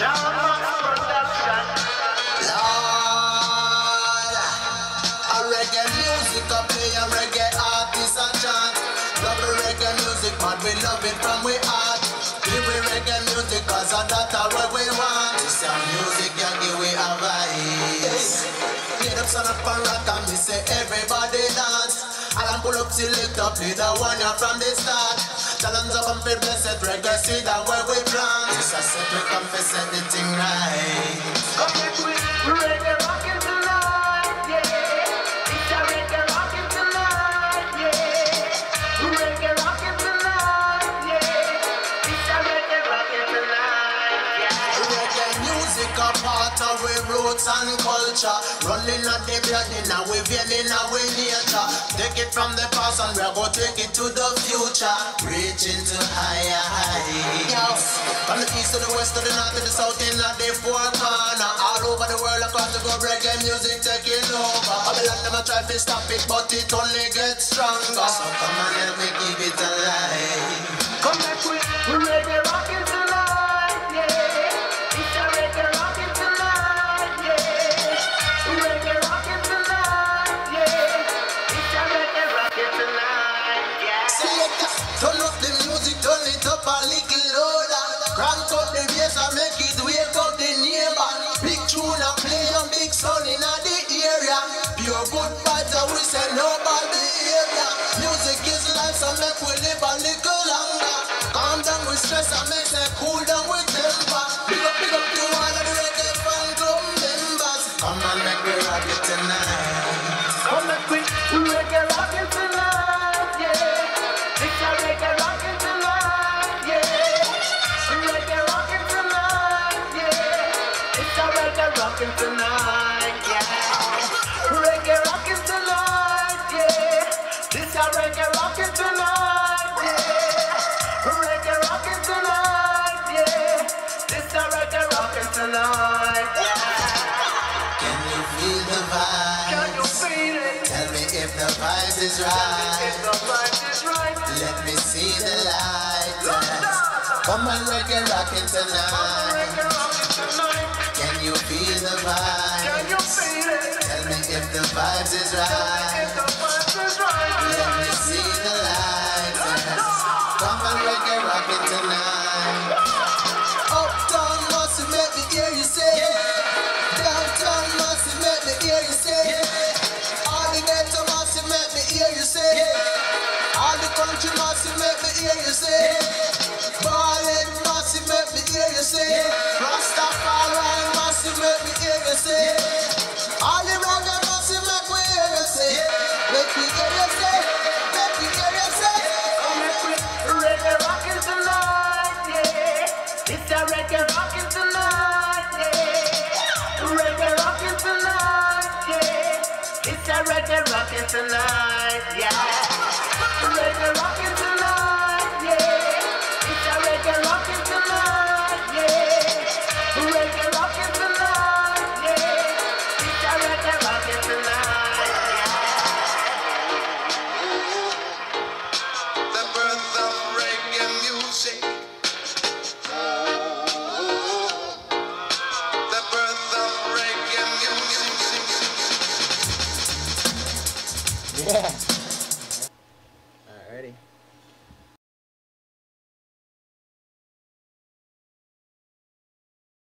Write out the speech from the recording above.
Lord, a reggae music, a play a reggae artist a chant. Love the reggae music, man, we love it from we heart. Give we reggae music, cause that's what we want. This our music, yeah, give we a vibe. Get up, son up and rock, and me say everybody dance. I'll pull up, select up, play the one you from the start. Challenge up and feel blessed, reggae, see that where we plant. This a set, we confess everything right. Come back with reggae rockin' tonight, yeah. It's a reggae rockin' tonight, yeah. Reggae rockin' tonight, yeah. It's a reggae rockin' tonight, yeah. Reggae music a part of we roots and culture. Running at the blood in our vein, in our nature. Take it from the past and we're gonna take it to the future. Reaching to higher heights. From the east to the west to the north to the south in the four corner. All over the world across the globe, reggae music taking over. Babylon never try to stop it, but it only gets stronger. So come on, let me keep it alive. Come back with reggae rockin' tonight, yeah. It's a reggae rockin' tonight, yeah. Reggae rockin' tonight, yeah. It's a reggae rockin' tonight, yeah. Selector, turn up the music, turn it up a little louder. Crank up the bass and make it wake up the neighbor. Big tune and play on big sun in the area. Pure good vibes and we say no bad behavior. Music is life, so make we live a little longer. Calm down with stress and make them cool down with temper. Big up to all of the reggae fan club members. Come on, make we rock it tonight. Come back with reggae rockin' tonight, yeah. It's a reggae rockin' tonight, yeah. Reggae rockin' tonight, yeah. It's a reggae rockin' tonight, yeah. Reggae rockin' tonight, yeah. It's a reggae rockin' tonight, yeah. Reggae rockin' tonight, yeah. It's a reggae rockin' tonight, yeah. Can you feel the Can you vibes? feel it? Tell me if the vibes is If right. the vibe is right. Let me see the light. Come on, reggae rockin' tonight. Reggae rockin' tonight. Can you feel the Can you vibes? feel it? Tell me if the vibes is If right. the vibe is right. Let me see the light. Come on, reggae rockin' tonight. Uptown must make me hear you say. Downtown must make me hear you say. All the ghetto must make me hear you say. All the country must make me hear you say. Ballin must make me hear you say. Rastafari must make me hear you say. All the reggae must make me hear you say. Make me hear you say. Make me hear you say. Reggae rockin' tonight, yeah. It's a reggae rockin' tonight, yeah. Reggae rockin' tonight, yeah. It's a reggae rockin' tonight, yeah. Reggae rockin'